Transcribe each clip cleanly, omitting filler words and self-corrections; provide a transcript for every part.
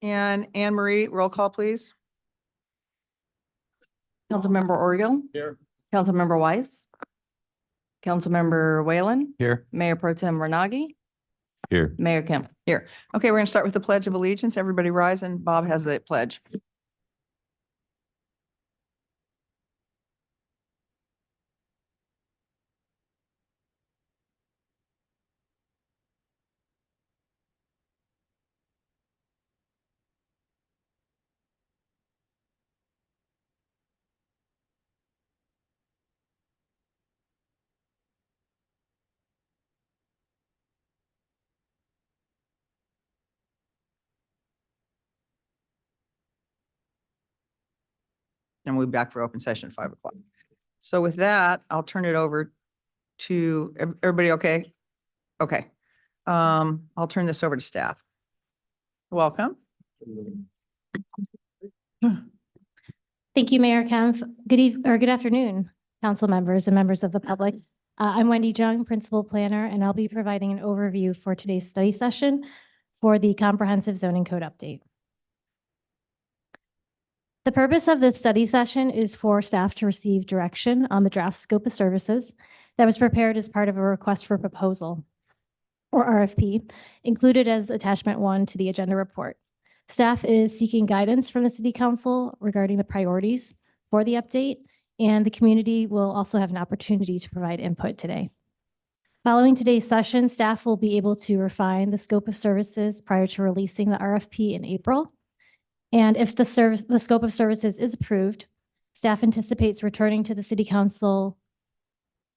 And Anne Marie, roll call, please. Councilmember Oriole. Here. Councilmember Weiss. Councilmember Whalen. Here. Mayor Pro Tem Renagi. Here. Mayor Kemp. Here. Okay, we're going to start with the Pledge of Allegiance. Everybody rise, and Bob has the pledge. And we'll be back for open session at 5 o'clock. So with that, I'll turn it over to everybody. Okay. Okay. I'll turn this over to staff. Welcome. Thank you, Mayor Kempf. Good afternoon, council members and members of the public. I'm Wendy Jung, Principal Planner, and I'll be providing an overview for today's study session for the Comprehensive Zoning Code update. The purpose of this study session is for staff to receive direction on the draft scope of services that was prepared as part of a request for proposal, or RFP, included as attachment 1 to the agenda report. Staff is seeking guidance from the City Council regarding the priorities for the update, and the community will also have an opportunity to provide input today. Following today's session, staff will be able to refine the scope of services prior to releasing the RFP in April. And if the scope of services is approved, staff anticipates returning to the City Council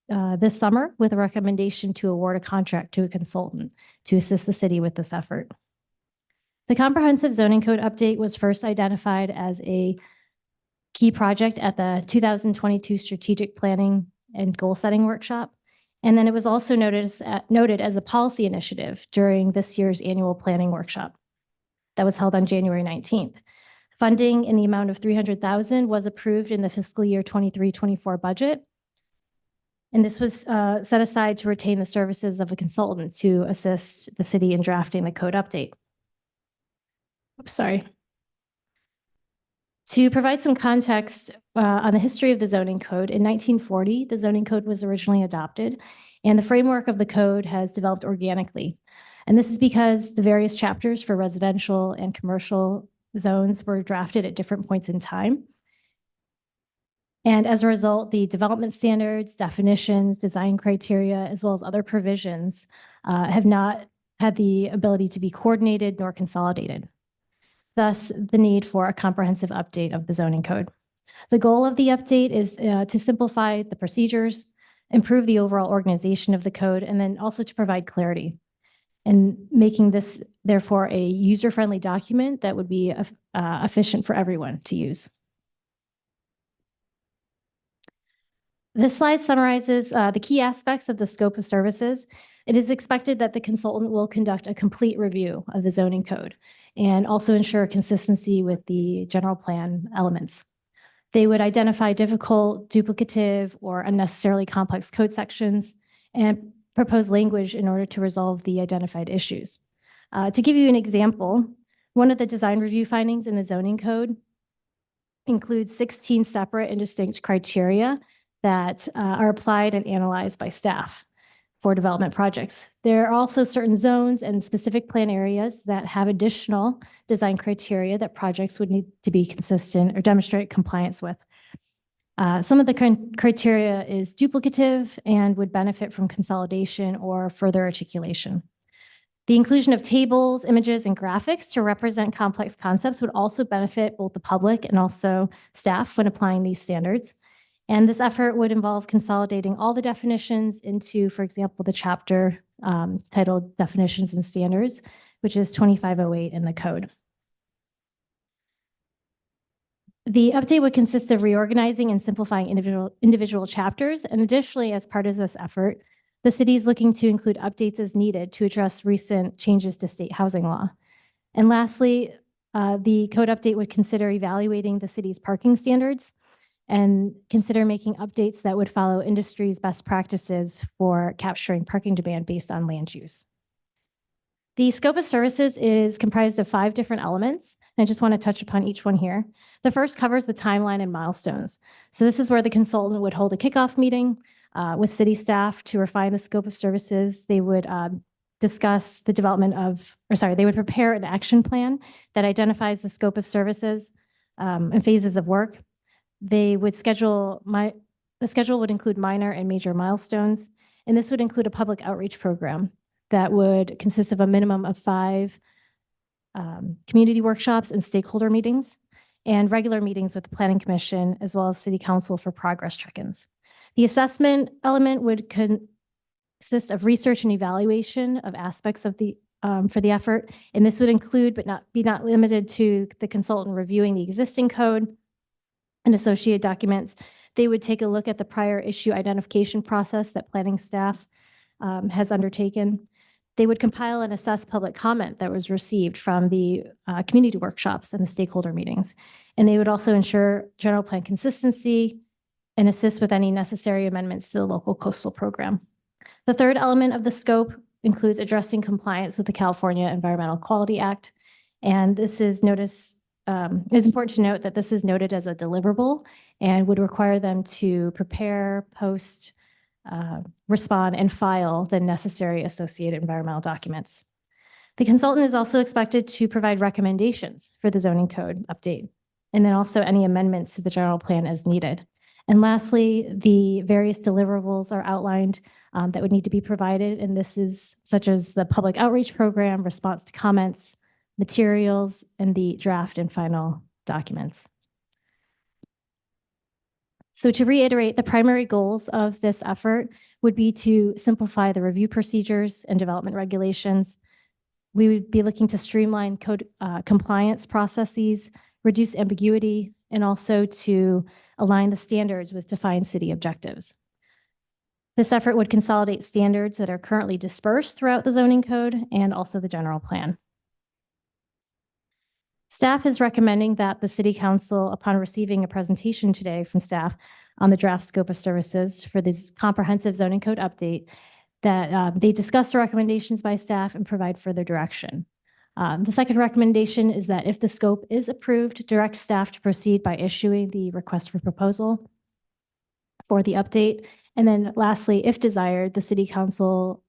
this summer with a recommendation to award a contract to a consultant to assist the city with this effort. The Comprehensive Zoning Code update was first identified as a key project at the 2022 Strategic Planning and Goal Setting Workshop. And then it was also noted as a policy initiative during this year's annual planning workshop that was held on January 19th. Funding in the amount of $300,000 was approved in the fiscal year 23-24 budget. And this was set aside to retain the services of a consultant to assist the city in drafting the code update. Oops, sorry. To provide some context on the history of the zoning code, in 1940, the zoning code was originally adopted, and the framework of the code has developed organically. And this is because the various chapters for residential and commercial zones were drafted at different points in time. And as a result, the development standards, definitions, design criteria, as well as other provisions have not had the ability to be coordinated nor consolidated. Thus, the need for a comprehensive update of the zoning code. The goal of the update is to simplify the procedures, improve the overall organization of the code, and then also to provide clarity, and making this, therefore, a user-friendly document that would be efficient for everyone to use. This slide summarizes the key aspects of the scope of services. It is expected that the consultant will conduct a complete review of the zoning code and also ensure consistency with the general plan elements. They would identify difficult, duplicative, or unnecessarily complex code sections and propose language in order to resolve the identified issues. To give you an example, one of the design review findings in the zoning code includes 16 separate and distinct criteria that are applied and analyzed by staff for development projects. There are also certain zones and specific plan areas that have additional design criteria that projects would need to be consistent or demonstrate compliance with. Some of the criteria is duplicative and would benefit from consolidation or further articulation. The inclusion of tables, images, and graphics to represent complex concepts would also benefit both the public and also staff when applying these standards. And this effort would involve consolidating all the definitions into, for example, the chapter titled Definitions and Standards, which is 2508 in the code. The update would consist of reorganizing and simplifying individual chapters. And additionally, as part of this effort, the city is looking to include updates as needed to address recent changes to state housing law. And lastly, the code update would consider evaluating the city's parking standards and consider making updates that would follow industry's best practices for capturing parking demand based on land use. The scope of services is comprised of 5 different elements, and I just want to touch upon each one here. The first covers the timeline and milestones. So this is where the consultant would hold a kickoff meeting with city staff to refine the scope of services. They would discuss the development of, they would prepare an action plan that identifies the scope of services and phases of work. They would the schedule would include minor and major milestones, and this would include a public outreach program that would consist of a minimum of 5 community workshops and stakeholder meetings, and regular meetings with the Planning Commission as well as City Council for progress check-ins. The assessment element would consist of research and evaluation of aspects of the for the effort, and this would include but not limited to the consultant reviewing the existing code and associated documents. They would take a look at the prior issue identification process that planning staff has undertaken. They would compile and assess public comment that was received from the community workshops and the stakeholder meetings. And they would also ensure general plan consistency and assist with any necessary amendments to the local coastal program. The third element of the scope includes addressing compliance with the California Environmental Quality Act. And this is it's important to note that this is noted as a deliverable and would require them to prepare, post, respond, and file the necessary associated environmental documents. The consultant is also expected to provide recommendations for the zoning code update, and then also any amendments to the general plan as needed. And lastly, the various deliverables are outlined that would need to be provided, and this is such as the public outreach program, response to comments, materials, and the draft and final documents. So to reiterate, the primary goals of this effort would be to simplify the review procedures and development regulations. We would be looking to streamline code compliance processes, reduce ambiguity, and also to align the standards with defined city objectives. This effort would consolidate standards that are currently dispersed throughout the zoning code and also the general plan. Staff is recommending that the City Council, upon receiving a presentation today from staff on the draft scope of services for this comprehensive zoning code update, that they discuss the recommendations by staff and provide further direction. The second recommendation is that if the scope is approved, direct staff to proceed by issuing the request for proposal for the update. And then lastly, if desired, the City Council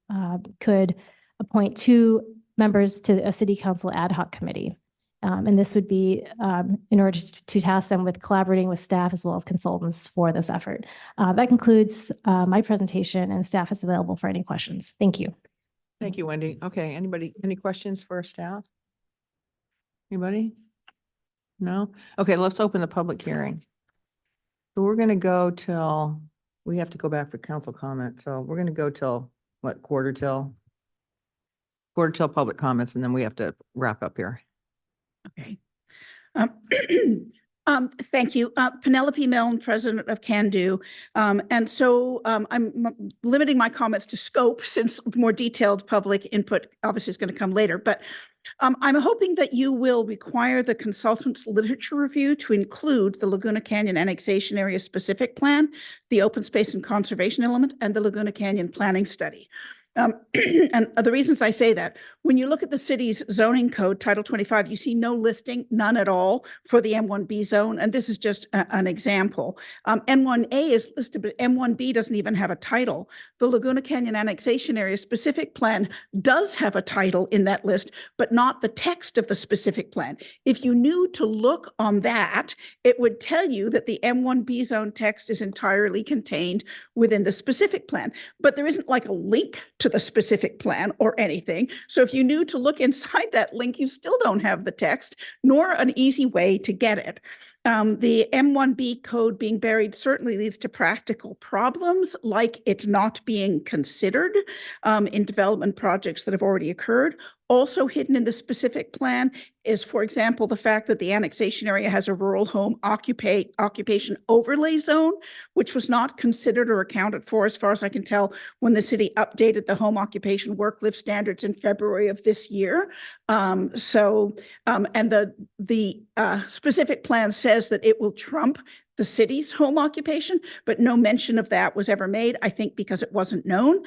could appoint 2 members to a City Council ad hoc committee. And this would be in order to task them with collaborating with staff as well as consultants for this effort. That concludes my presentation, and staff is available for any questions. Thank you. Thank you, Wendy. Okay, any questions for staff? Anybody? No? Okay, let's open the public hearing. So we're going to go till, we have to go back for council comment. So we're going to go till, what, quarter till public comments, and then we have to wrap up here. Okay. Thank you. Penelope Milne, president of Can Do. And so I'm limiting my comments to scope since more detailed public input obviously is going to come later. But I'm hoping that you will require the consultant's literature review to include the Laguna Canyon annexation area specific plan, the open space and conservation element, and the Laguna Canyon planning study. And the reasons I say that, when you look at the city's zoning code, Title 25, you see no listing, none at all, for the M1B zone. And this is just an example. M1A is listed, but M1B doesn't even have a title. The Laguna Canyon annexation area specific plan does have a title in that list, but not the text of the specific plan. If you knew to look on that, it would tell you that the M1B zone text is entirely contained within the specific plan. But there isn't like a link to the specific plan or anything. So if you knew to look inside that link, you still don't have the text, nor an easy way to get it. The M1B code being buried certainly leads to practical problems, like it not being considered in development projects that have already occurred. Also hidden in the specific plan is, for example, the fact that the annexation area has a rural home occupation overlay zone, which was not considered or accounted for, as far as I can tell, when the city updated the home occupation work-live standards in February of this year. And the specific plan says that it will trump the city's home occupation, but no mention of that was ever made, I think because it wasn't known.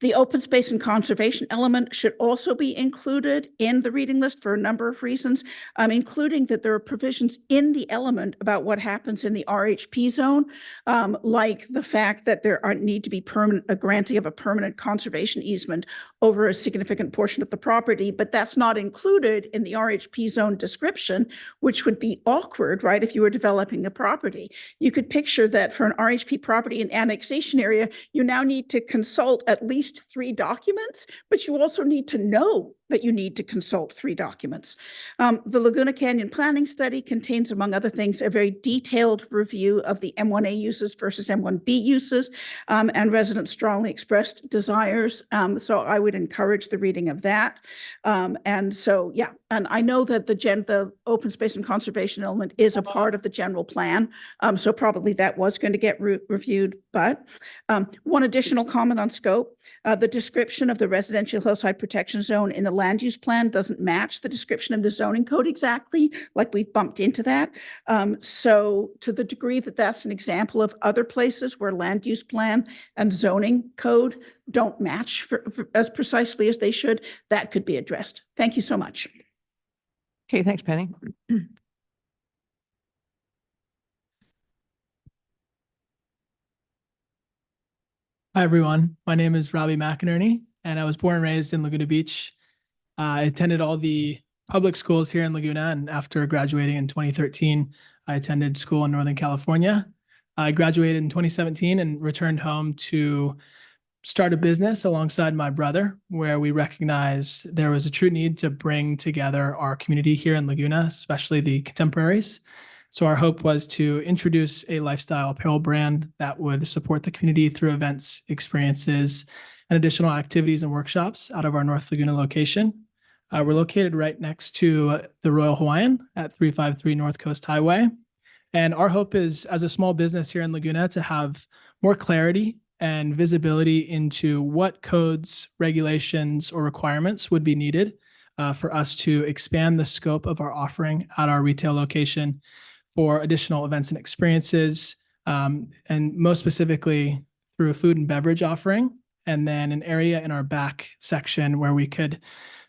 The open space and conservation element should also be included in the reading list for a number of reasons, including that there are provisions in the element about what happens in the RHP zone, like the fact that there need to be a granting of a permanent conservation easement over a significant portion of the property, but that's not included in the RHP zone description, which would be awkward, right, if you were developing a property. You could picture that for an RHP property in annexation area, you now need to consult at least 3 documents, but you also need to know that you need to consult 3 documents. The Laguna Canyon Planning Study contains, among other things, a very detailed review of the M1A uses versus M1B uses, and residents strongly expressed desires. So I would encourage the reading of that. And so, yeah, and I know that the open space and conservation element is a part of the general plan. So probably that was going to get reviewed. But one additional comment on scope, the description of the residential hillside protection zone in the land use plan doesn't match the description of the zoning code exactly, like we've bumped into that. So to the degree that that's an example of other places where land use plan and zoning code don't match as precisely as they should, that could be addressed. Thank you so much. Okay, thanks, Penny. Hi, everyone. My name is Robbie McInerney, and I was born and raised in Laguna Beach. I attended all the public schools here in Laguna, and after graduating in 2013, I attended school in Northern California. I graduated in 2017 and returned home to start a business alongside my brother, where we recognized there was a true need to bring together our community here in Laguna, especially the contemporaries. So our hope was to introduce a lifestyle apparel brand that would support the community through events, experiences, and additional activities and workshops out of our North Laguna location. We're located right next to the Royal Hawaiian at 353 North Coast Highway. And our hope is, as a small business here in Laguna, to have more clarity and visibility into what codes, regulations, or requirements would be needed for us to expand the scope of our offering at our retail location for additional events and experiences, and most specifically through a food and beverage offering, and then an area in our back section where we could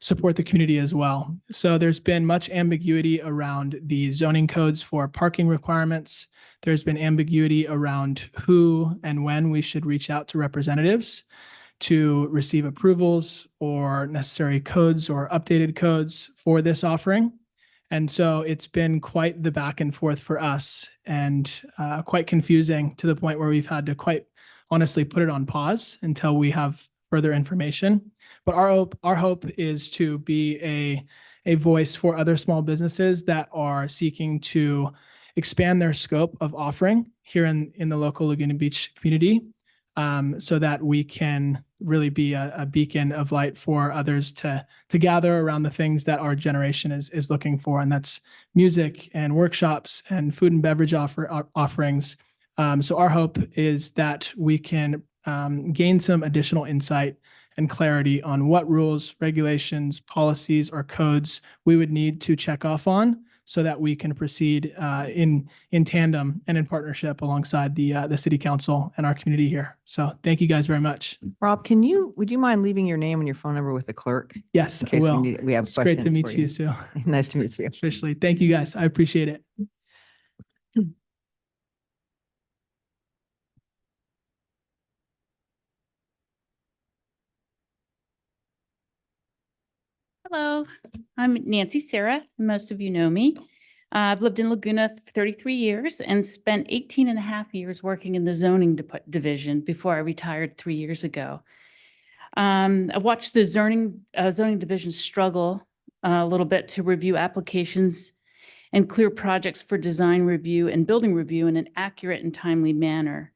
support the community as well. So there's been much ambiguity around the zoning codes for parking requirements. There's been ambiguity around who and when we should reach out to representatives to receive approvals or necessary codes or updated codes for this offering. And so it's been quite the back and forth for us, and quite confusing, to the point where we've had to quite honestly put it on pause until we have further information. But our hope is to be a voice for other small businesses that are seeking to expand their scope of offering here in the local Laguna Beach community, so that we can really be a beacon of light for others to gather around the things that our generation is looking for. And that's music and workshops and food and beverage offerings. So our hope is that we can gain some additional insight and clarity on what rules, regulations, policies, or codes we would need to check off on, so that we can proceed in tandem and in partnership alongside the city council and our community here. So thank you guys very much. Rob, would you mind leaving your name and your phone number with the clerk? Yes, In I case will. we have It's great to questions meet for you, Sue. Nice to meet you. Officially. Thank you, guys. I appreciate it. Hello, I'm Nancy Sarah. Most of you know me. I've lived in Laguna for 33 years and spent 18 and a half years working in the zoning division before I retired 3 years ago. I watched the zoning division struggle a little bit to review applications and clear projects for design review and building review in an accurate and timely manner.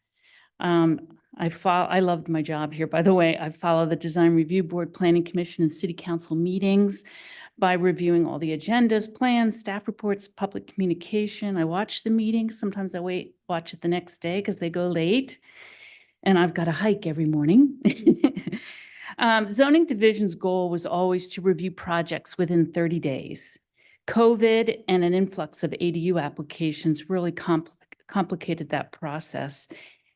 I loved my job here, by the way. I follow the Design Review Board, Planning Commission, and City Council meetings by reviewing all the agendas, plans, staff reports, public communication. I watch the meetings. Sometimes I watch it the next day because they go late, and I've got to hike every morning. Zoning Division's goal was always to review projects within 30 days. COVID and an influx of ADU applications really complicated that process.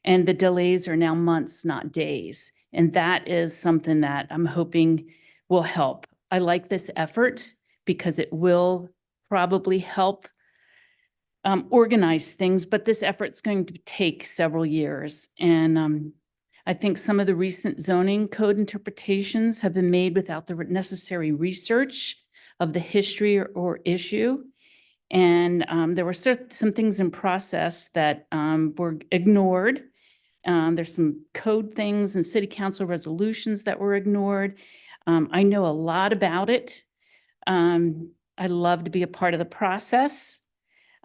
And the delays are now months, not days. And that is something that I'm hoping will help. I like this effort because it will probably help organize things, but this effort's going to take several years. And I think some of the recent zoning code interpretations have been made without the necessary research of the history or issue. And there were some things in process that were ignored. There's some code things and city council resolutions that were ignored. I know a lot about it. I love to be a part of the process.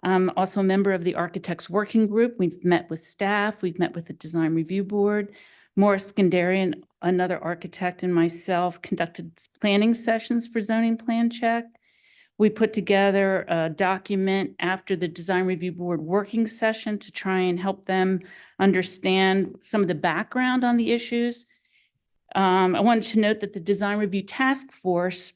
I'm also a member of the Architects Working Group. We've met with staff. We've met with the Design Review Board. Morris Skandarian, another architect, and myself conducted planning sessions for zoning plan check. We put together a document after the Design Review Board working session to try and help them understand some of the background on the issues. I wanted to note that the Design Review Task Force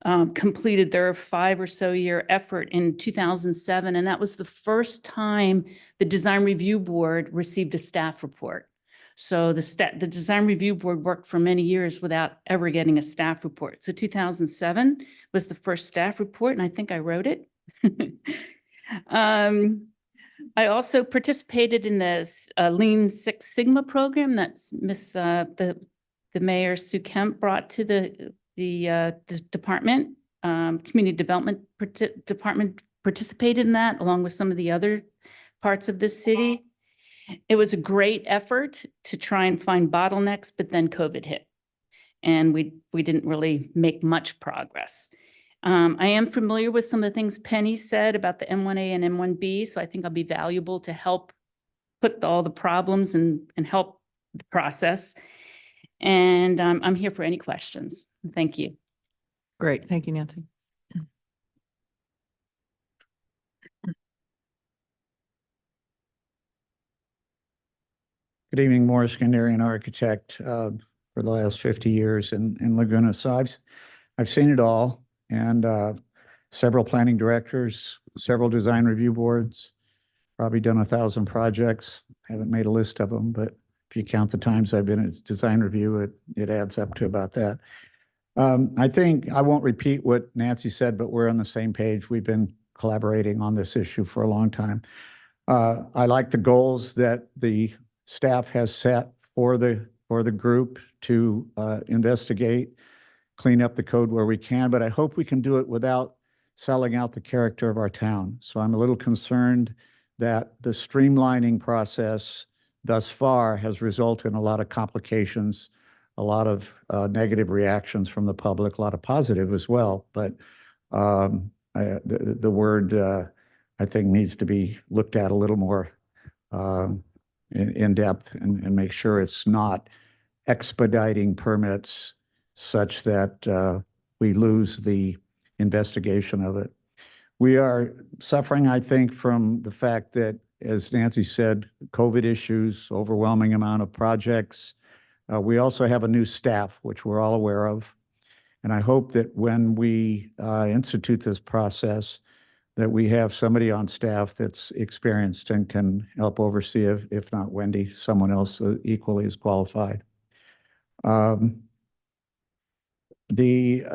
completed their 5 or so year effort in 2007, and that was the first time the Design Review Board received a staff report. So the Design Review Board worked for many years without ever getting a staff report. So 2007 was the first staff report, and I think I wrote it. I also participated in this Lean Six Sigma program that's the Mayor Sue Kemp brought to the department. Community Development Department participated in that along with some of the other parts of the city. It was a great effort to try and find bottlenecks, but then COVID hit and we didn't really make much progress. I am familiar with some of the things Penny said about the M1A and M1B, so I think I'll be valuable to help put all the problems and help the process. And I'm here for any questions. Thank you. Great. Thank you, Nancy. Good evening, Morris Skandarian, architect for the last 50 years in Laguna. So I've seen it all, and several planning directors, several design review boards, probably done 1,000 projects. Haven't made a list of them, but if you count the times I've been at design review, it adds up to about that. I think I won't repeat what Nancy said, but we're on the same page. We've been collaborating on this issue for a long time. I like the goals that the staff has set for the group to investigate, clean up the code where we can, but I hope we can do it without selling out the character of our town. So I'm a little concerned that the streamlining process thus far has resulted in a lot of complications, a lot of negative reactions from the public, a lot of positive as well. But the word I think needs to be looked at a little more in depth and make sure it's not expediting permits such that we lose the investigation of it. We are suffering, I think, from the fact that, as Nancy said, COVID issues, overwhelming amount of projects. We also have a new staff, which we're all aware of. And I hope that when we institute this process, that we have somebody on staff that's experienced and can help oversee it, if not Wendy, someone else equally as qualified. The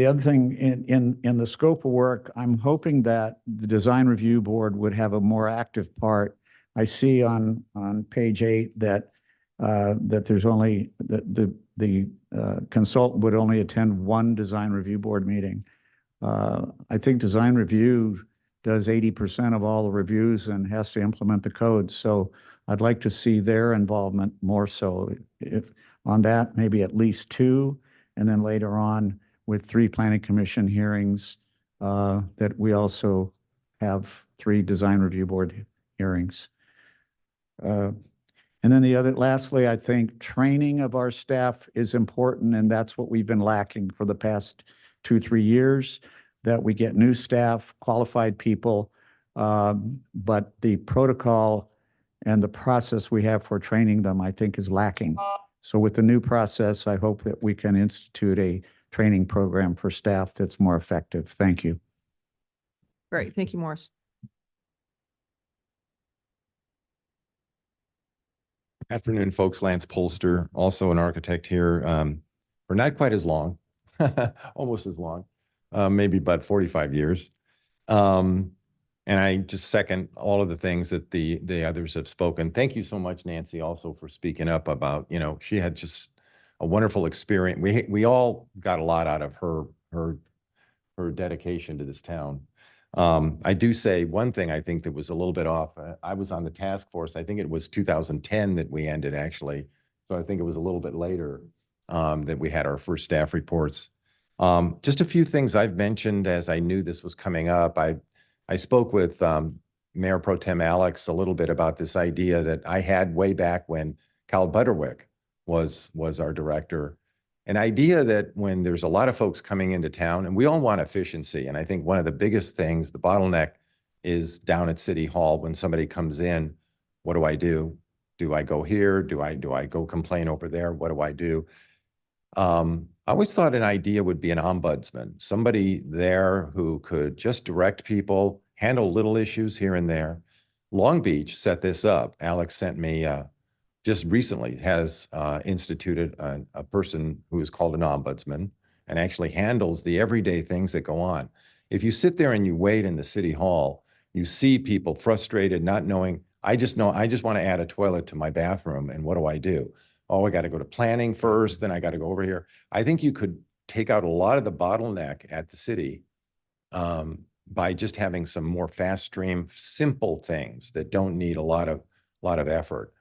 other thing in the scope of work, I'm hoping that the Design Review Board would have a more active part. I see on page 8 that there's only the consultant would only attend one Design Review Board meeting. I think Design Review does 80% of all the reviews and has to implement the code. So I'd like to see their involvement more so. If on that, maybe at least 2, and then later on with 3 planning commission hearings, that we also have 3 Design Review Board hearings. And then lastly, I think training of our staff is important, and that's what we've been lacking for the past 2-3 years, that we get new staff, qualified people, but the protocol and the process we have for training them, I think, is lacking. So with the new process, I hope that we can institute a training program for staff that's more effective. Thank you. Great. Thank you, Morris. Afternoon, folks. Lance Polster, also an architect here, for not quite as long, almost as long, maybe about 45 years. And I just second all of the things that the others have spoken. Thank you so much, Nancy, also for speaking up about, she had just a wonderful experience. We all got a lot out of her dedication to this town. I do say one thing I think that was a little bit off. I was on the task force. I think it was 2010 that we ended, actually. So I think it was a little bit later that we had our first staff reports. Just a few things I've mentioned as I knew this was coming up. I spoke with Mayor Pro Tem Alex a little bit about this idea that I had way back when Cal Butterwick was our director. An idea that when there's a lot of folks coming into town, and we all want efficiency, and I think one of the biggest things, the bottleneck, is down at City Hall when somebody comes in, what do I do? Do I go here? Do I go complain over there? What do I do? I always thought an idea would be an ombudsman, somebody there who could just direct people, handle little issues here and there. Long Beach set this up. Alex sent me just recently has instituted a person who is called an ombudsman and actually handles the everyday things that go on. If you sit there and you wait in the City Hall, you see people frustrated, not knowing, I just want to add a toilet to my bathroom, and what do I do? Oh, I got to go to planning first, then I got to go over here. I think you could take out a lot of the bottleneck at the city by just having some more fast stream, simple things that don't need a lot of effort.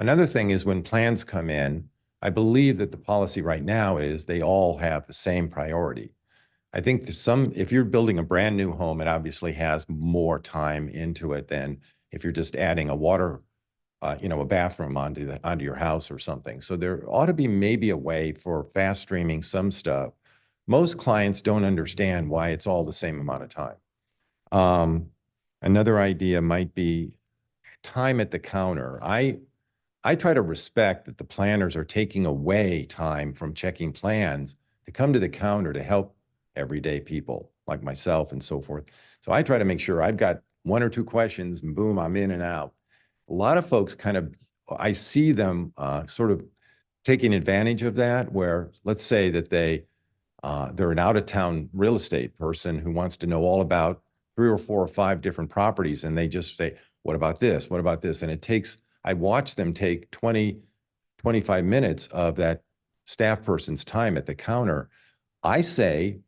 Another thing is when plans come in, I believe that the policy right now is they all have the same priority. I think if you're building a brand new home, it obviously has more time into it than if you're just adding a water, a bathroom onto your house or something. So there ought to be maybe a way for fast streaming some stuff. Most clients don't understand why it's all the same amount of time. Another idea might be time at the counter. I try to respect that the planners are taking away time from checking plans to come to the counter to help everyday people like myself and so forth. So I try to make sure I've got one or two questions and boom, I'm in and out. A lot of folks I see them sort of taking advantage of that, where let's say that they're an out-of-town real estate person who wants to know all about 3 or 4 or 5 different properties, and they just say, what about this? What about this? And I watch them take 20, 25 minutes of that staff person's time at the counter. I say,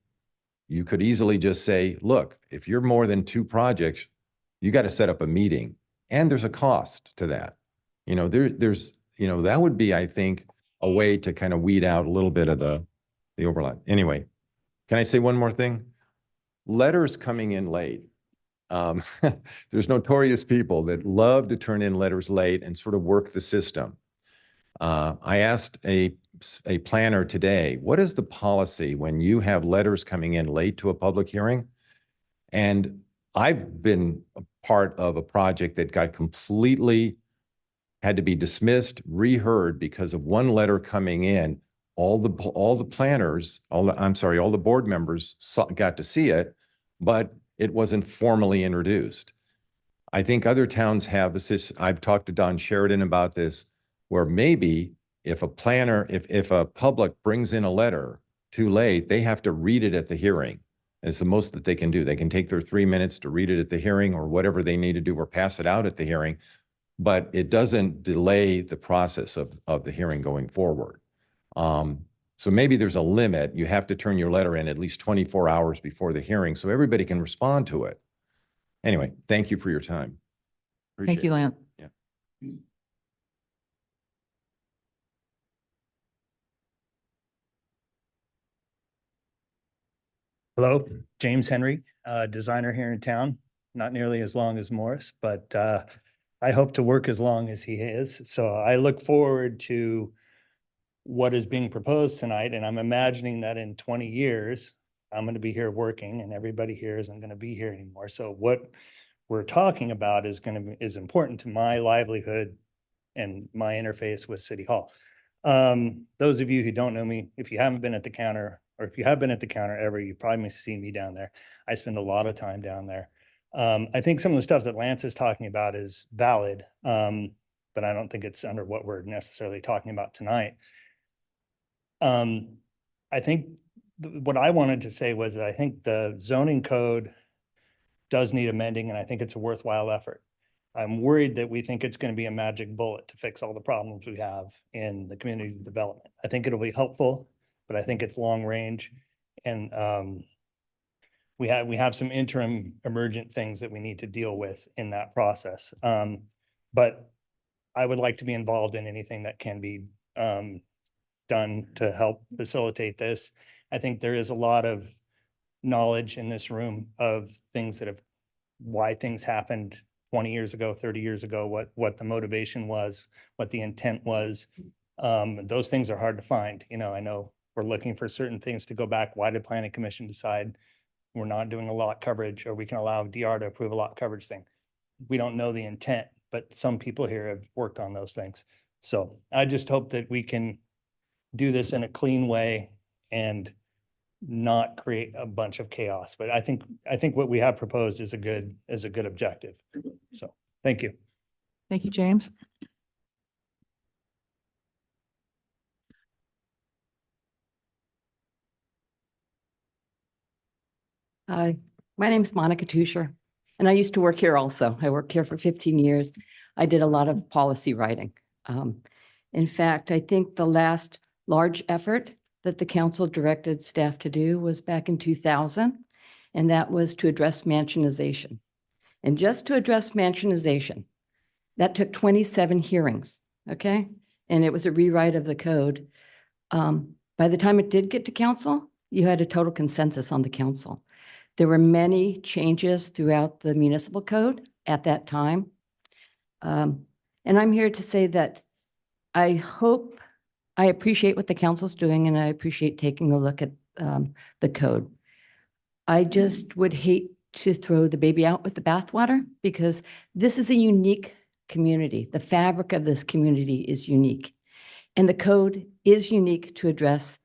you could easily just say, look, if you're more than 2 projects, you got to set up a meeting, and there's a cost to that. That would be, I think, a way to kind of weed out a little bit of the overlap. Anyway, can I say one more thing? Letters coming in late. There's notorious people that love to turn in letters late and sort of work the system. I asked a planner today, what is the policy when you have letters coming in late to a public hearing? And I've been a part of a project that had to be dismissed, reheard because of one letter coming in. All the board members got to see it, but it wasn't formally introduced. I think other towns have this. I've talked to Don Sheridan about this, where maybe if a planner, if a public brings in a letter too late, they have to read it at the hearing. It's the most that they can do. They can take their 3 minutes to read it at the hearing or whatever they need to do, or pass it out at the hearing, but it doesn't delay the process of the hearing going forward. So maybe there's a limit. You have to turn your letter in at least 24 hours before the hearing so everybody can respond to it. Anyway, thank you for your time. Thank you, Lance. Yeah. Hello, James Henry, designer here in town, not nearly as long as Morris, but I hope to work as long as he is. So I look forward to what is being proposed tonight, and I'm imagining that in 20 years, I'm going to be here working and everybody here isn't going to be here anymore. So what we're talking about is important to my livelihood and my interface with City Hall. Those of you who don't know me, if you haven't been at the counter, or if you have been at the counter ever, you probably must have seen me down there. I spend a lot of time down there. I think some of the stuff that Lance is talking about is valid. but I don't think it's under what we're necessarily talking about tonight. I think what I wanted to say was that I think the zoning code does need amending, and I think it's a worthwhile effort. I'm worried that we think it's going to be a magic bullet to fix all the problems we have in the community development. I think it'll be helpful, but I think it's long range. And we have some interim emergent things that we need to deal with in that process. But I would like to be involved in anything that can be done to help facilitate this. I think there is a lot of knowledge in this room of things that have, why things happened 20 years ago, 30 years ago, what the motivation was, what the intent was. Those things are hard to find. You know, I know we're looking for certain things to go back. Why did Planning Commission decide we're not doing a lot coverage, or we can allow DR to approve a lot coverage thing? We don't know the intent, but some people here have worked on those things. So I just hope that we can do this in a clean way and not create a bunch of chaos. But I think what we have proposed is a good objective. So thank you. Thank you, James. Hi, my name is Monica Tusher, and I used to work here also. I worked here for 15 years. I did a lot of policy writing. In fact, I think the last large effort that the council directed staff to do was back in 2000, and that was to address mansionization. And just to address mansionization, that took 27 hearings, okay? And it was a rewrite of the code. By the time it did get to council, you had a total consensus on the council. There were many changes throughout the municipal code at that time. And I'm here to say that I appreciate what the council's doing, and I appreciate taking a look at the code. I just would hate to throw the baby out with the bathwater, because this is a unique community. The fabric of this community is unique, and the code is unique to address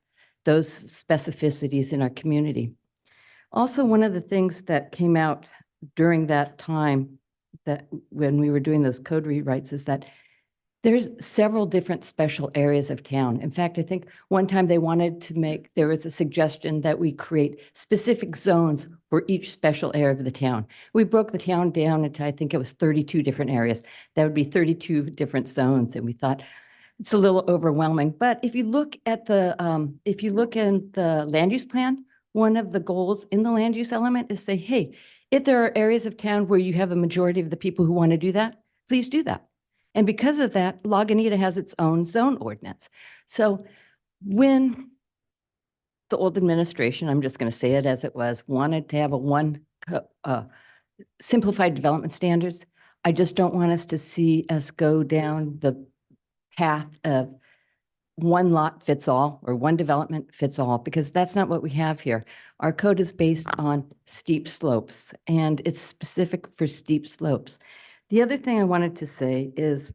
those specificities in our community. Also, one of the things that came out during that time, that when we were doing those code rewrites, is that there's several different special areas of town. In fact, I think one time they wanted to there was a suggestion that we create specific zones for each special area of the town. We broke the town down into, I think it was 32 different areas. That would be 32 different zones. And we thought it's a little overwhelming. But if you look at the land use plan, one of the goals in the land use element is say, hey, if there are areas of town where you have a majority of the people who want to do that, please do that. And because of that, Lagunitas has its own zone ordinance. So when the old administration, I'm just going to say it as it was, wanted to have simplified development standards, I just don't want us to see us go down the path of one lot fits all or one development fits all, because that's not what we have here. Our code is based on steep slopes, and it's specific for steep slopes. The other thing I wanted to say is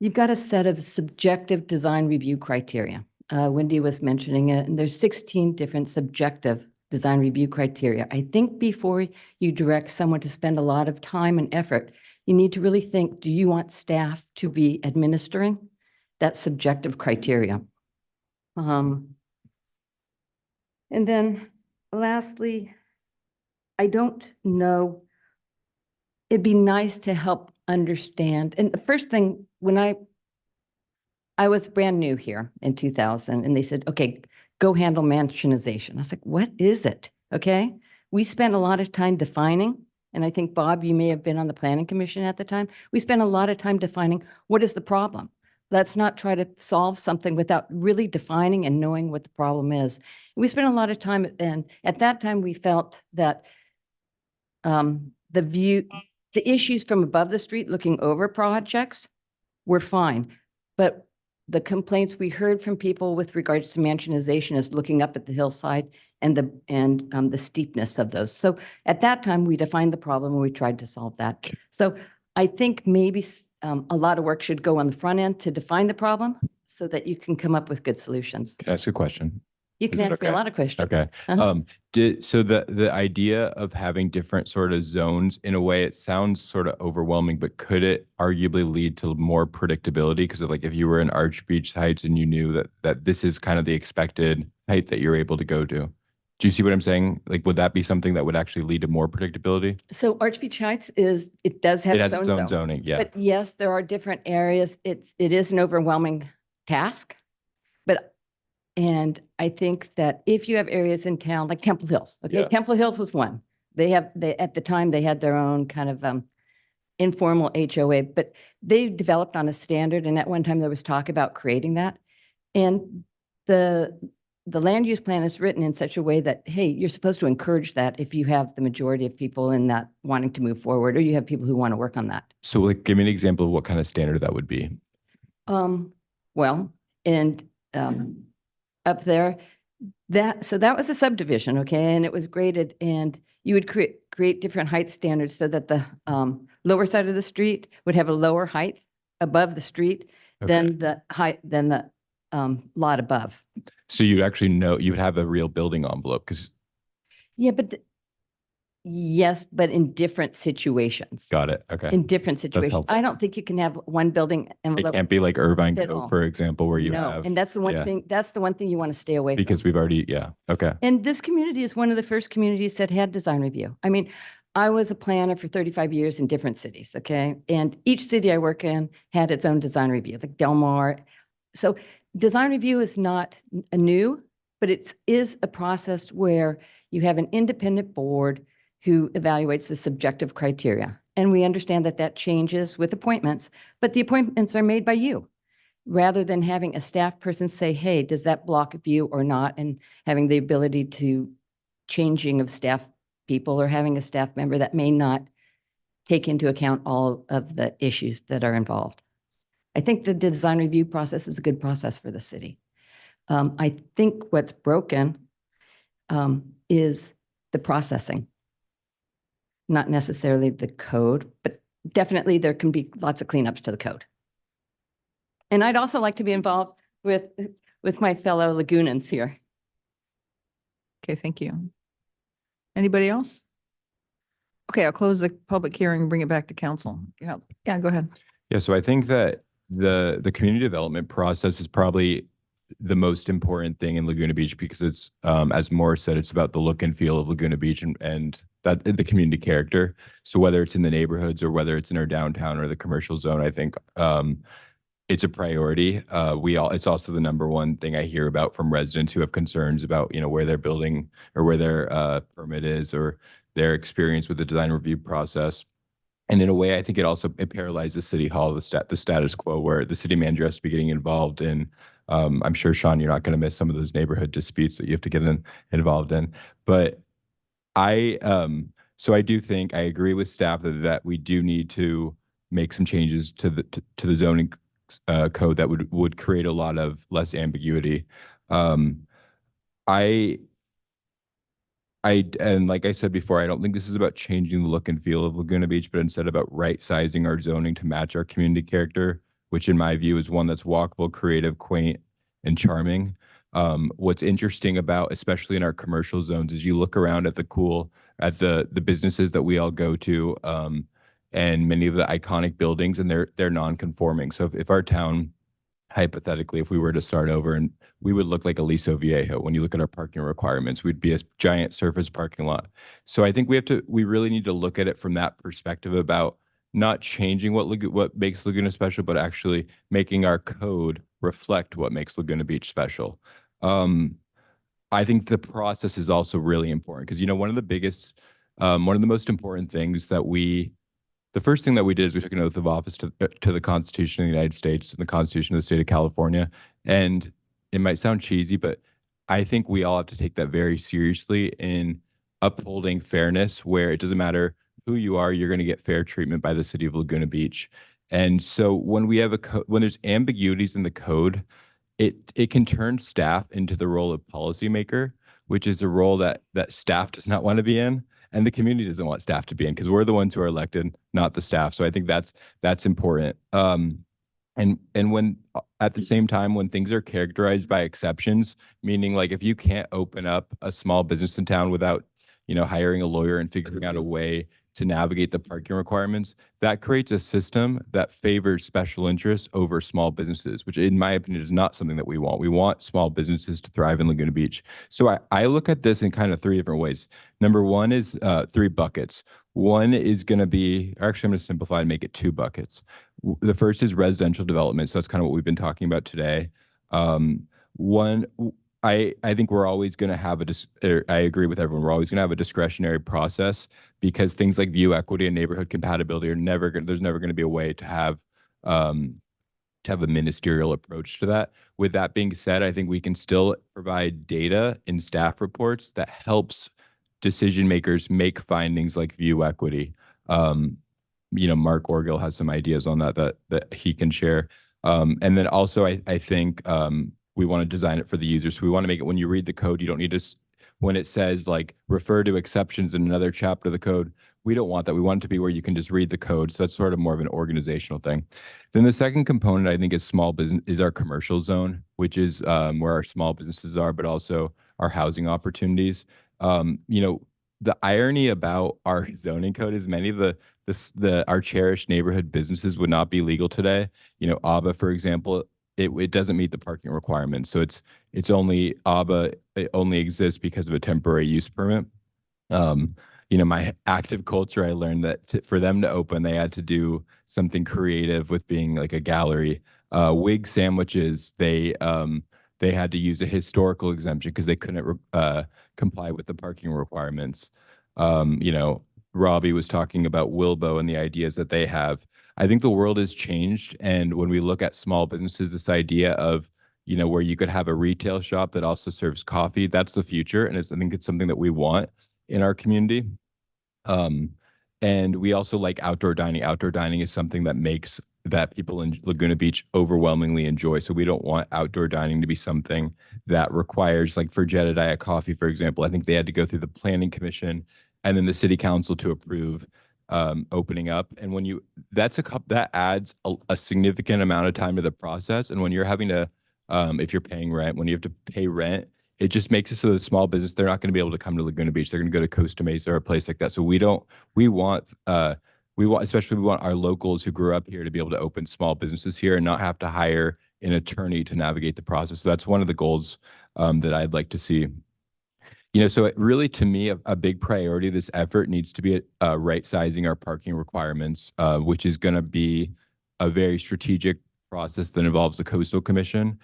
you've got a set of subjective design review criteria. Wendy was mentioning it, and there's 16 different subjective design review criteria. I think before you direct someone to spend a lot of time and effort, you need to really think, do you want staff to be administering that subjective criteria? And then lastly, I don't know, it'd be nice to help understand. And the first thing, when I was brand new here in 2000, and they said, okay, go handle mansionization. I was like, what is it? Okay. We spent a lot of time defining, and I think, Bob, you may have been on the planning commission at the time. We spent a lot of time defining what is the problem. Let's not try to solve something without really defining and knowing what the problem is. We spent a lot of time, and at that time we felt that the issues from above the street looking over projects were fine, but the complaints we heard from people with regards to mansionization is looking up at the hillside and the steepness of those. So at that time, we defined the problem and we tried to solve that. So I think maybe a lot of work should go on the front end to define the problem so that you can come up with good solutions. Can I ask a question? You can Is it ask me a okay? lot of questions. Okay. Uh-huh. So the idea of having different sort of zones, in a way, it sounds sort of overwhelming, but could it arguably lead to more predictability? Because like if you were in Arch Beach Heights and you knew that this is kind of the expected height that you're able to go to. Do you see what I'm saying? Like, would that be something that would actually lead to more predictability? So Arch Beach Heights it does have It has its its own own zone. zoning, yeah. But yes, there are different areas. It is an overwhelming task. And I think that if you have areas in town, like Temple Hills, okay, Yeah. Temple Hills was one. At the time, they had their own kind of informal HOA, but they developed on a standard. And at one time there was talk about creating that. And the land use plan is written in such a way that, hey, you're supposed to encourage that if you have the majority of people in that wanting to move forward, or you have people who want to work on that. So like, give me an example of what kind of standard that would be. Well, and up there, that was a subdivision, okay, and it was graded, and you would create different height standards so that the lower side of the street would have a lower height above the street than the lot above. So you'd actually know, you would have a real building envelope because, Yeah, but yes, but in different situations. got it. Okay. In different situations. helpful. I don't think you can have one building It envelope. can't be like Irvine At Cove, all. for example, where you No, have, and that's the one yeah. thing, you want to stay away from. because we've already, yeah. Okay. And this community is one of the first communities that had design review. I mean, I was a planner for 35 years in different cities, okay? And each city I work in had its own design review, like Del Mar. So design review is not new, but it is a process where you have an independent board who evaluates the subjective criteria. And we understand that that changes with appointments, but the appointments are made by you, rather than having a staff person say, hey, does that block a view or not? And having the ability to changing of staff people, or having a staff member that may not take into account all of the issues that are involved. I think the design review process is a good process for the city. I think what's broken is the processing, not necessarily the code, but definitely there can be lots of cleanups to the code. And I'd also like to be involved with my fellow Lagoonans here. Okay, thank you. Anybody else? Okay, I'll close the public hearing and bring it back to council. Yeah, go ahead. Yeah, so I think that the community development process is probably the most important thing in Laguna Beach because it's, as Morris said, it's about the look and feel of Laguna Beach and that the community character. So whether it's in the neighborhoods or whether it's in our downtown or the commercial zone, I think it's a priority. It's also the number one thing I hear about from residents who have concerns about, where they're building or where their permit is or their experience with the design review process. And in a way, I think it paralyzes City Hall, the status quo, where the city manager has to be getting involved in. I'm sure, Sean, you're not going to miss some of those neighborhood disputes that you have to get involved in. But so I do think I agree with staff that we do need to make some changes to the zoning code that would create a lot of less ambiguity. And like I said before, I don't think this is about changing the look and feel of Laguna Beach, but instead about right sizing our zoning to match our community character, which in my view is one that's walkable, creative, quaint, and charming. What's interesting about, especially in our commercial zones, is you look around at the businesses that we all go to, and many of the iconic buildings, and they're non-conforming. So if our town, hypothetically, if we were to start over, and we would look like Aliso Viejo, when you look at our parking requirements, we'd be a giant surface parking lot. So I think we really need to look at it from that perspective about not changing what makes Laguna special, but actually making our code reflect what makes Laguna Beach special. I think the process is also really important because, one of the most important things the first thing that we did is we took an oath of office to the Constitution of the United States and the Constitution of the state of California. And it might sound cheesy, but I think we all have to take that very seriously in upholding fairness, where it doesn't matter who you are, you're going to get fair treatment by the city of Laguna Beach. And so when we have when there's ambiguities in the code, it can turn staff into the role of policymaker, which is a role that staff does not want to be in. And the community doesn't want staff to be in because we're the ones who are elected, not the staff. So I think that's important. And when at the same time, when things are characterized by exceptions, meaning like if you can't open up a small business in town without, hiring a lawyer and figuring out a way to navigate the parking requirements, that creates a system that favors special interests over small businesses, which in my opinion is not something that we want. We want small businesses to thrive in Laguna Beach. So I look at this in kind of three different ways. Number one is three buckets. One is going to be, actually, I'm going to simplify and make it two buckets. The first is residential development. So that's kind of what we've been talking about today. I think we're always going to have I agree with everyone. We're always going to have a discretionary process because things like view equity and neighborhood compatibility there's never going to be a way to have a ministerial approach to that. With that being said, I think we can still provide data in staff reports that helps decision makers make findings like view equity. Mark Orgill has some ideas on that he can share. And then also I think we want to design it for the user. So we want to make it when you read the code, you don't need to, when it says like refer to exceptions in another chapter of the code, we don't want that. We want it to be where you can just read the code. So that's sort of more of an organizational thing. Then the second component I think is small business is our commercial zone, which is where our small businesses are, but also our housing opportunities. The irony about our zoning code is many of our cherished neighborhood businesses would not be legal today. ABBA, for example, it doesn't meet the parking requirements. So it's only ABBA, it only exists because of a temporary use permit. My active culture, I learned that for them to open, they had to do something creative with being like a gallery. Wig Sandwiches, they had to use a historical exemption because they couldn't comply with the parking requirements. Robbie was talking about Wilbo and the ideas that they have. I think the world has changed. And when we look at small businesses, this idea of, where you could have a retail shop that also serves coffee, that's the future. And I think it's something that we want in our community. And we also like outdoor dining. Outdoor dining is something that people in Laguna Beach overwhelmingly enjoy. So we don't want outdoor dining to be something that requires, like for Jedediah Coffee, for example, I think they had to go through the planning commission and then the city council to approve opening up. And that adds a significant amount of time to the process. And when you're having to, if you're paying rent, when you have to pay rent, it just makes it so the small business, they're not going to be able to come to Laguna Beach. They're going to go to Costa Mesa or a place like that. So we want our locals who grew up here to be able to open small businesses here and not have to hire an attorney to navigate the process. So that's one of the goals that I'd like to see. So it really, to me, a big priority of this effort needs to be right sizing our parking requirements, which is going to be a very strategic process that involves the Coastal Commission.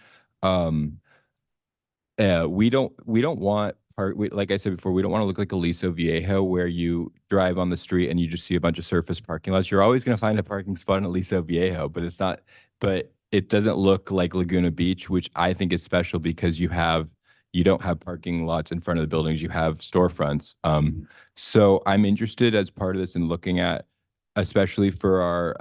We don't want like I said before, we don't want to look like Aliso Viejo where you drive on the street and you just see a bunch of surface parking lots. You're always going to find a parking spot in Aliso Viejo, but it doesn't look like Laguna Beach, which I think is special because you don't have parking lots in front of the buildings, you have storefronts. So I'm interested as part of this in looking at, especially for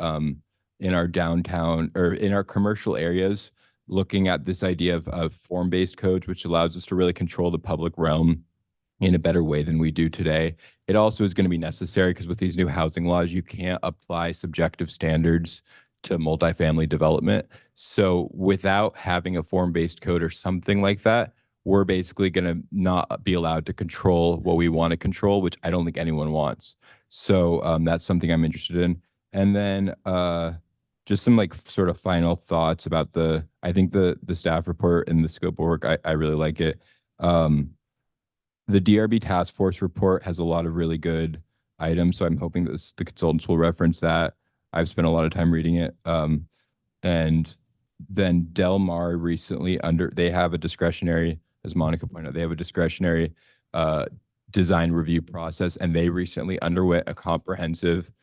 in our downtown or in our commercial areas, looking at this idea of form-based codes, which allows us to really control the public realm in a better way than we do today. It also is going to be necessary because with these new housing laws, you can't apply subjective standards to multifamily development. So without having a form-based code or something like that, we're basically going to not be allowed to control what we want to control, which I don't think anyone wants. So that's something I'm interested in. And then just some like sort of final thoughts about I think the staff report and the scope of work, I really like it. The DRB task force report has a lot of really good items. So I'm hoping that the consultants will reference that. I've spent a lot of time reading it. And then Del Mar recently they have a discretionary, as Monica pointed out, they have a discretionary design review process, and they recently underwent a comprehensive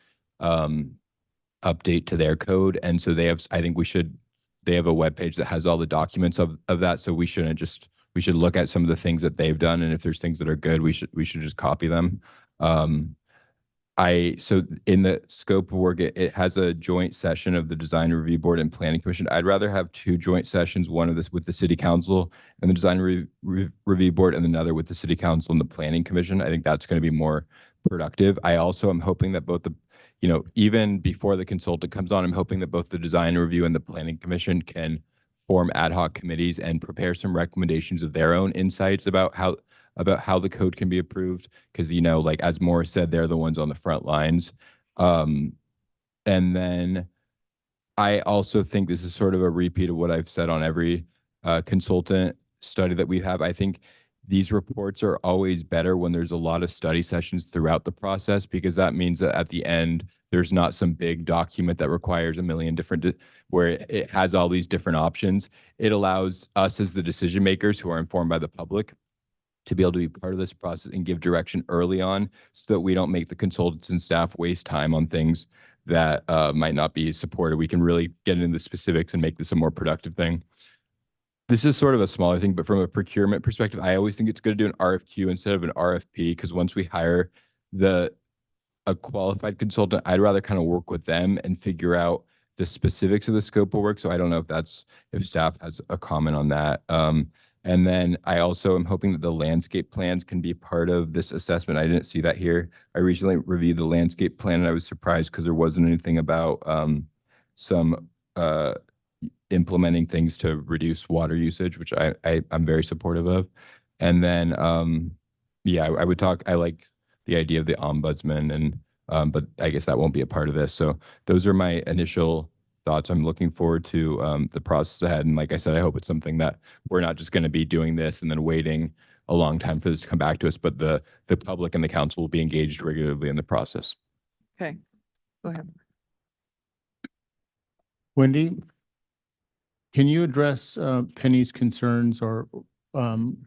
update to their code. And so they have a webpage that has all the documents of that. So we should look at some of the things that they've done. And if there's things that are good, we should just copy them. So in the scope of work, it has a joint session of the Design Review Board and Planning Commission. I'd rather have two joint sessions, one of this with the City Council and the Design Review Board, and another with the City Council and the Planning Commission. I think that's going to be more productive. I also am hoping that both even before the consultant comes on, I'm hoping that both the Design Review and the Planning Commission can form ad hoc committees and prepare some recommendations of their own insights about how the code can be approved. Because, you know, like as Morris said, they're the ones on the front lines. And then I also think this is sort of a repeat of what I've said on every consultant study that we have. I think these reports are always better when there's a lot of study sessions throughout the process, because that means that at the end, there's not some big document that requires a million different, where it has all these different options. It allows us as the decision makers who are informed by the public to be able to be part of this process and give direction early on, so that we don't make the consultants and staff waste time on things that might not be supported. We can really get into the specifics and make this a more productive thing. This is sort of a smaller thing, but from a procurement perspective, I always think it's good to do an RFQ instead of an RFP, because once we hire a qualified consultant, I'd rather kind of work with them and figure out the specifics of the scope of work. So I don't know if staff has a comment on that. And then I also am hoping that the landscape plans can be part of this assessment. I didn't see that here. I recently reviewed the landscape plan and I was surprised because there wasn't anything about some implementing things to reduce water usage, which I'm very supportive of. And then, yeah, I like the idea of the ombudsman, and but I guess that won't be a part of this. So those are my initial thoughts. I'm looking forward to the process ahead. And like I said, I hope it's something that we're not just going to be doing this and then waiting a long time for this to come back to us, but the public and the council will be engaged regularly in the process. Okay, go ahead. Wendy, can you address Penny's concerns or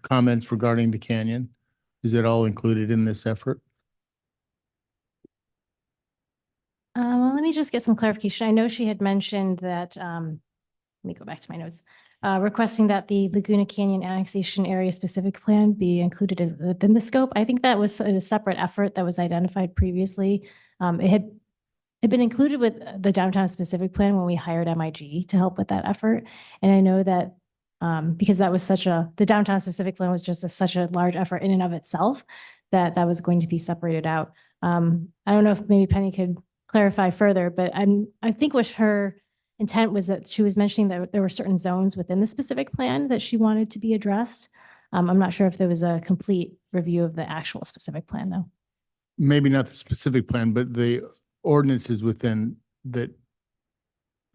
comments regarding the canyon? Is it all included in this effort? Well, let me just get some clarification. I know she had mentioned that, let me go back to my notes, requesting that the Laguna Canyon annexation area specific plan be included within the scope. I think that was a separate effort that was identified previously. It had been included with the downtown specific plan when we hired MIG to help with that effort. And I know that because that was the downtown specific plan was just such a large effort in and of itself, that was going to be separated out. I don't know if maybe Penny could clarify further, but I think what her intent was that she was mentioning that there were certain zones within the specific plan that she wanted to be addressed. I'm not sure if there was a complete review of the actual specific plan though. Maybe not the specific plan, but the ordinances within that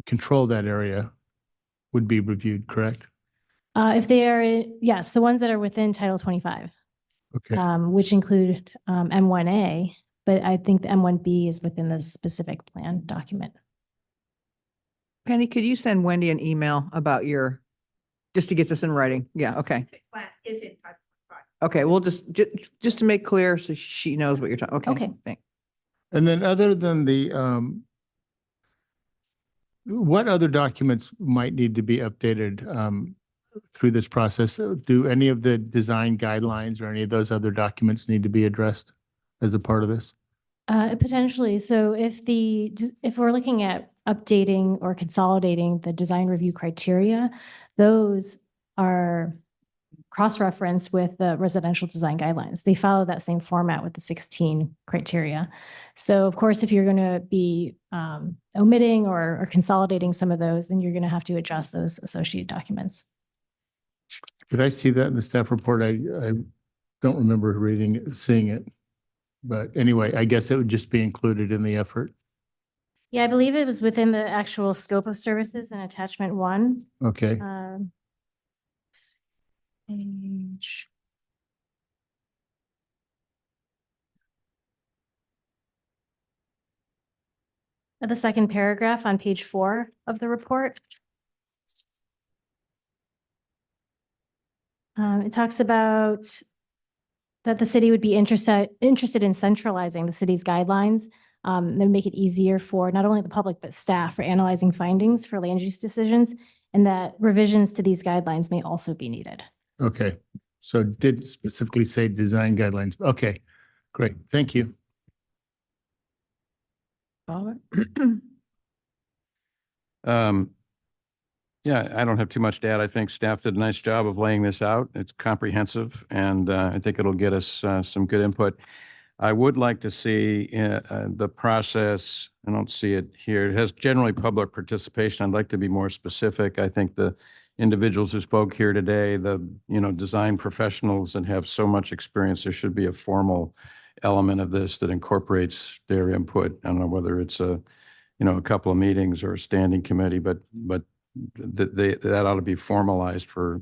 control that area would be reviewed, correct? If they are, yes, the ones that are within Title 25, Okay. which include M1A, but I think the M1B is within the specific plan document. Penny, could you send Wendy an email about just to get this in writing? Yeah, okay. Okay, we'll just to make clear so she knows what you're talking. Okay. Okay. Thanks. And then other than the, what other documents might need to be updated through this process? Do any of the design guidelines or any of those other documents need to be addressed as a part of this? Potentially. So if we're looking at updating or consolidating the design review criteria, those are cross-referenced with the residential design guidelines. They follow that same format with the 16 criteria. So of course, if you're going to be omitting or consolidating some of those, then you're going to have to adjust those associated documents. Did I see that in the staff report? I don't remember seeing it. But anyway, I guess it would just be included in the effort. Yeah, I believe it was within the actual scope of services in attachment 1. Okay. Page. The second paragraph on page 4 of the report. It talks about that the city would be interested in centralizing the city's guidelines, and make it easier for not only the public, but staff for analyzing findings for land use decisions, and that revisions to these guidelines may also be needed. Okay. So it did specifically say design guidelines. Okay, great. Thank you. Yeah, I don't have too much to add. I think staff did a nice job of laying this out. It's comprehensive, and I think it'll get us some good input. I would like to see the process. I don't see it here. It has generally public participation. I'd like to be more specific. I think the individuals who spoke here today, the, design professionals that have so much experience, there should be a formal element of this that incorporates their input. I don't know whether it's a couple of meetings or a standing committee, but that ought to be formalized for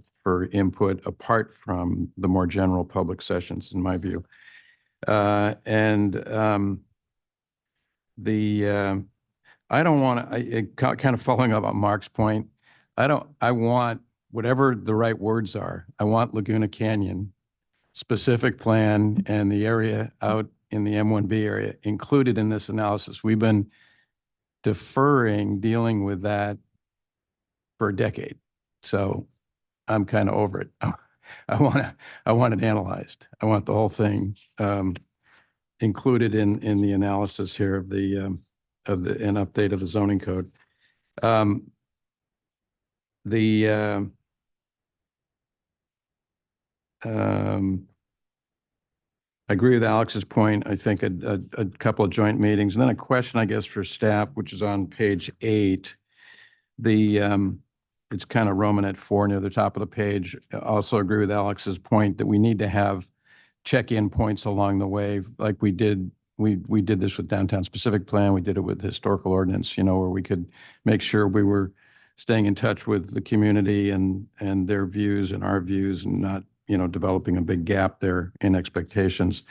input apart from the more general public sessions, in my view. I don't want to, kind of following up on Mark's point, I want whatever the right words are. I want Laguna Canyon specific plan and the area out in the M1B area included in this analysis. We've been deferring dealing with that for a decade. So I'm kind of over it. I want it analyzed. I want the whole thing included in the analysis here of an update of the zoning code. I agree with Alex's point. I think a couple of joint meetings, and then a question, I guess, for staff, which is on page 8. It's kind of Roman at 4 near the top of the page. I also agree with Alex's point that we need to have check-in points along the way, like we did. We did this with downtown specific plan. We did it with historical ordinance, where we could make sure we were staying in touch with the community and their views and our views, and not, developing a big gap there in expectations.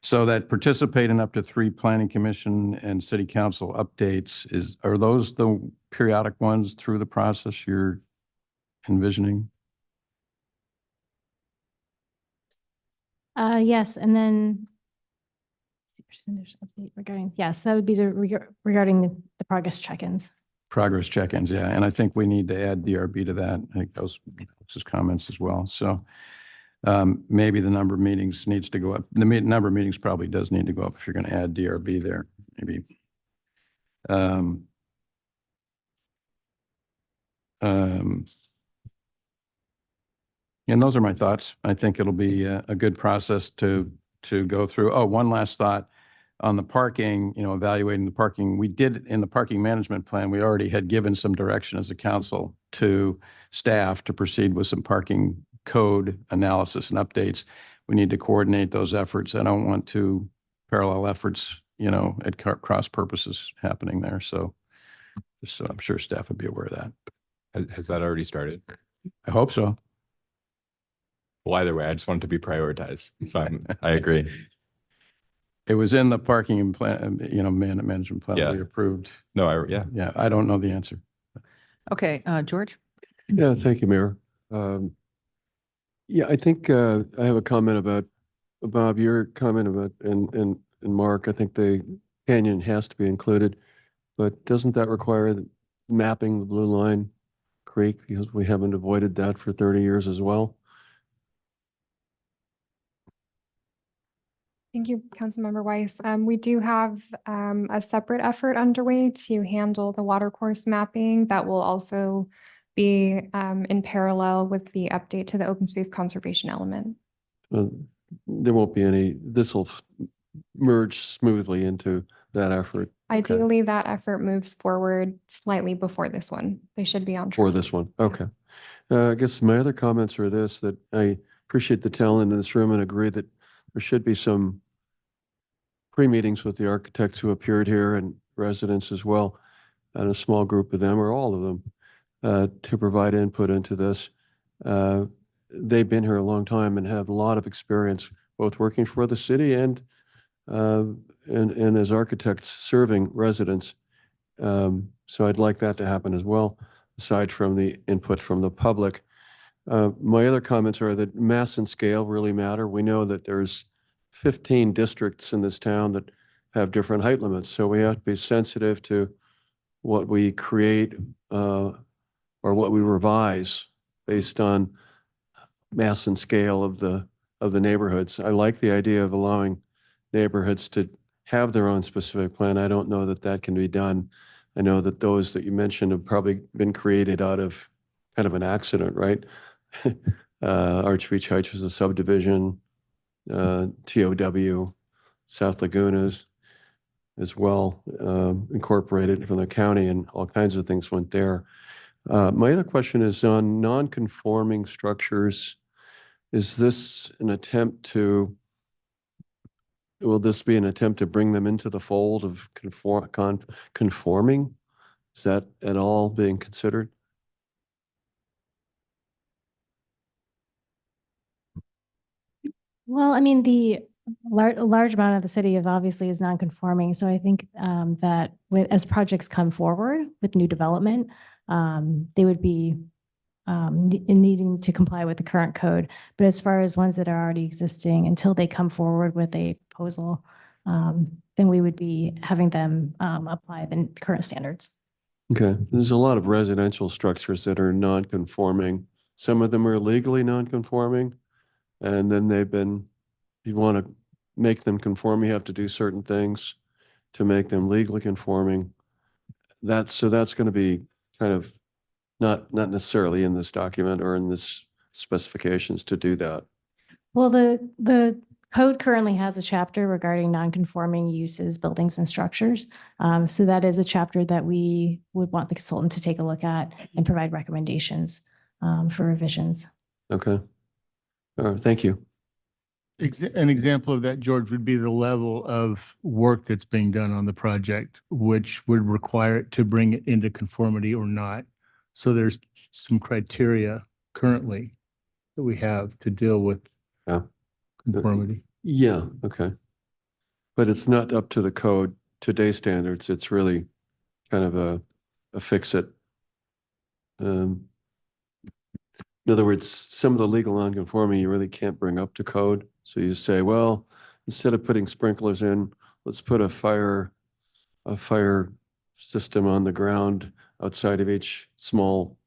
So that participate in up to 3 planning commission and city council updates are those the periodic ones through the process you're envisioning? Yes, and then percentage update regarding, yes, that would be regarding the progress check-ins. Progress check-ins, yeah. And I think we need to add DRB to that. I think those his comments as well. So maybe the number of meetings needs to go up. The number of meetings probably does need to go up if you're going to add DRB there, maybe. And those are my thoughts. I think it'll be a good process to go through. Oh, one last thought on the parking, evaluating the parking. We did in the parking management plan, we already had given some direction as a council to staff to proceed with some parking code analysis and updates. We need to coordinate those efforts. I don't want two parallel efforts, at cross purposes happening there. So I'm sure staff would be aware of that. Has that already started? I hope so. Well, either way, I just want it to be prioritized. So I agree. It was in the parking plan, management plan Yeah. we approved. No, Yeah, I don't know the answer. Okay, George? Yeah, thank you, Mayor. Yeah, I think I have a comment about, Bob, your comment about, and Mark, I think the canyon has to be included, but doesn't that require mapping the Blue Line Creek, because we haven't avoided that for 30 years as well? Thank you, Councilmember Weiss. We do have a separate effort underway to handle the watercourse mapping that will also be in parallel with the update to the open space conservation element. There won't be any, this will merge smoothly into that effort. Ideally, that effort moves forward slightly before this one. They should be on track. For this one, okay. I guess my other comments are this, that I appreciate the talent in this room and agree that there should be some pre-meetings with the architects who appeared here and residents as well, and a small group of them or all of them to provide input into this. They've been here a long time and have a lot of experience, both working for the city and as architects serving residents. So I'd like that to happen as well, aside from the input from the public. My other comments are that mass and scale really matter. We know that there's 15 districts in this town that have different height limits. So we have to be sensitive to what we create or what we revise based on mass and scale of the neighborhoods. I like the idea of allowing neighborhoods to have their own specific plan. I don't know that that can be done. I know that those that you mentioned have probably been created out of kind of an accident, right? Archreach Heights was a subdivision, TOW, South Lagunas as well, incorporated from the county, and all kinds of things went there. My other question is on non-conforming structures. Is this an attempt to, will this be an attempt to bring them into the fold of conforming? Is that at all being considered? Well, I mean, the large amount of the city of obviously is non-conforming. So I think that as projects come forward with new development, they would be needing to comply with the current code. But as far as ones that are already existing, until they come forward with a proposal, then we would be having them apply the current standards. Okay, there's a lot of residential structures that are non-conforming. Some of them are legally non-conforming. And then you want to make them conform, you have to do certain things to make them legally conforming. So that's going to be kind of not necessarily in this document or in this specifications to do that. Well, the code currently has a chapter regarding non-conforming uses, buildings and structures. So that is a chapter that we would want the consultant to take a look at and provide recommendations for revisions. Okay. All right, thank you. An example of that, George, would be the level of work that's being done on the project, which would require it to bring it into conformity or not. So there's some criteria currently that we have to deal with conformity. Yeah, okay. But it's not up to the code today's standards. It's really kind of a fix it. In other words, some of the legal nonconforming you really can't bring up to code. So you say, well, instead of putting sprinklers in, let's put a fire system on the ground outside of each small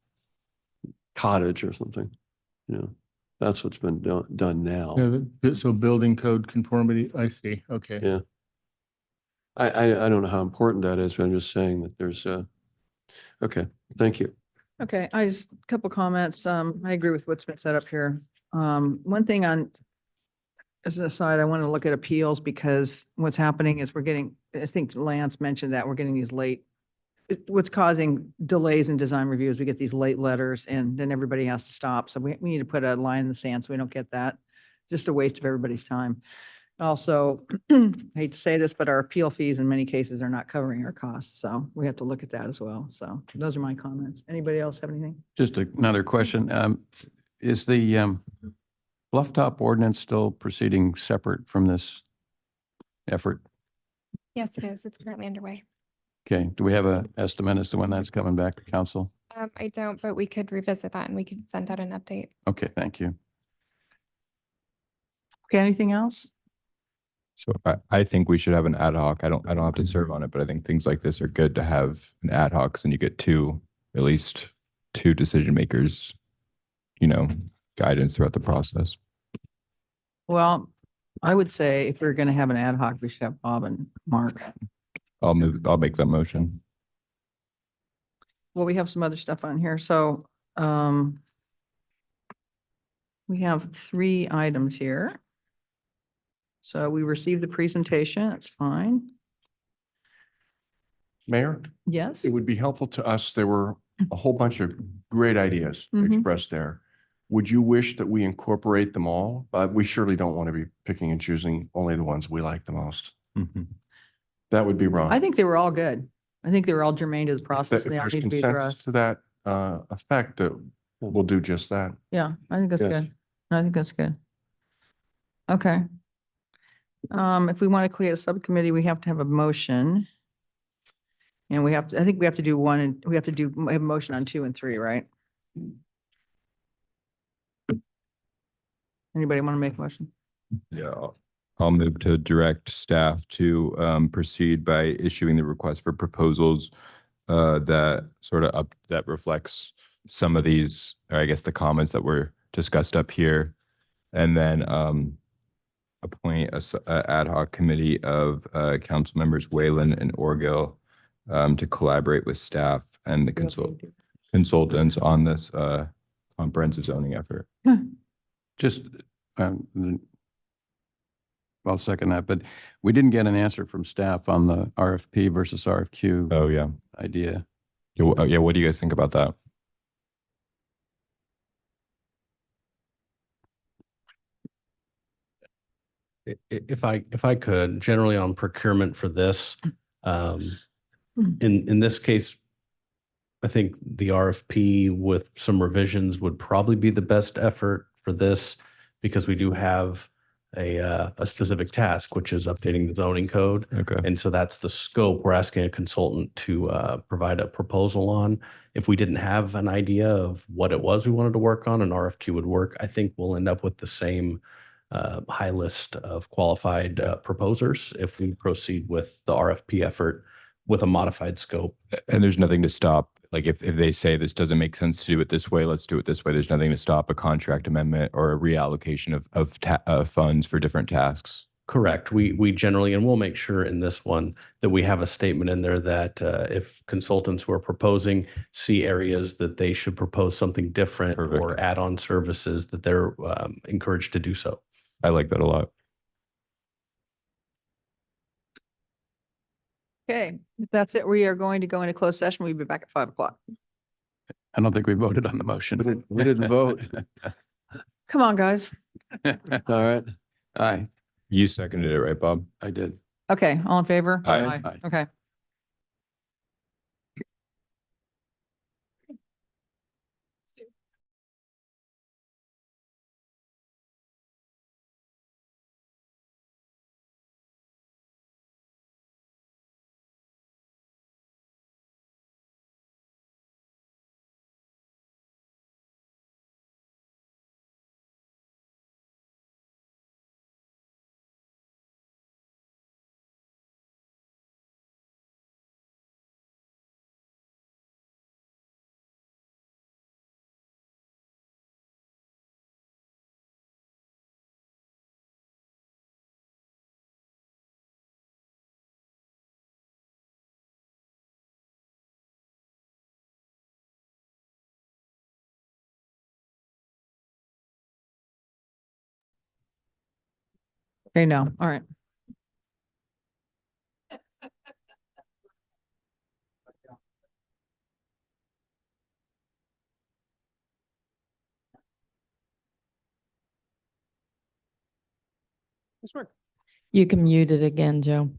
cottage or something. You know, that's what's been done now. So building code conformity, I see. Okay. Yeah. I don't know how important that is, but I'm just saying that there's okay, thank you. Okay, a couple comments. I agree with what's been said up here. One thing as an aside, I want to look at appeals because what's happening is I think Lance mentioned that we're getting these what's causing delays in design reviews. We get these late letters and then everybody has to stop. So we need to put a line in the sand so we don't get that. Just a waste of everybody's time. Also, hate to say this, but our appeal fees in many cases are not covering our costs. So we have to look at that as well. So those are my comments. Anybody else have anything? Just another question. Is the Bluff-top ordinance still proceeding separate from this effort? Yes, it is. It's currently underway. Okay. Do we have an estimate as to when that's coming back to council? I don't, but we could revisit that and we could send out an update. Okay, thank you. Okay, anything else? So I think we should have an ad hoc. I don't have to serve on it, but I think things like this are good to have an ad hoc, and you get at least two decision makers, guidance throughout the process. Well, I would say if we're going to have an ad hoc, we should have Bob and Mark. I'll make that motion. Well, we have some other stuff on here. So we have 3 items here. So we received the presentation. That's fine. Mayor, Yes. it would be helpful to us. There were a whole bunch of great ideas expressed there. Would you wish that we incorporate them all? But we surely don't want to be picking and choosing only the ones we like the most. That would be wrong. I think they were all good. I think they were all germane to the process. If And they all there's need to be consensus addressed. to that effect, that we'll do just that. Yeah, I think that's Yes. good. I think that's good. Okay. If we want to create a subcommittee, we have to have a motion. And I think we have to do one and we have to do a motion on 2 and 3, right? Anybody want to make a motion? Yeah, I'll move to direct staff to proceed by issuing the request for proposals that that reflects some of these, or I guess the comments that were discussed up here, and then appoint a ad hoc committee of council members Whalen and Orgill to collaborate with staff and the consultants on this comprehensive zoning effort. Just, I'll second that, but we didn't get an answer from staff on the RFP versus RFQ Oh, yeah. idea. Yeah, what do you guys think about that? If I could, generally on procurement for this, in this case, I think the RFP with some revisions would probably be the best effort for this because we do have a specific task, which is updating the zoning code. Okay. And so that's the scope. We're asking a consultant to provide a proposal on. If we didn't have an idea of what it was we wanted to work on, an RFQ would work. I think we'll end up with the same high list of qualified proposers if we proceed with the RFP effort with a modified scope. And there's nothing to stop, like if they say this doesn't make sense to do it this way, let's do it this way. There's nothing to stop a contract amendment or a reallocation of funds for different tasks. Correct. We generally, and we'll make sure in this one that we have a statement in there that if consultants who are proposing see areas that they should propose something different Perfect. or add on services, that they're encouraged to do so. I like that a lot. Okay, if that's it, we are going to go into closed session. We'll be back at 5 o'clock. I don't think we voted on the motion. We didn't vote. Come on, guys. All right. Aye, You seconded it, right, Bob? I did. Okay, all in favor? Aye. Aye. Okay. Okay, no, all right. You can mute it again, Joe.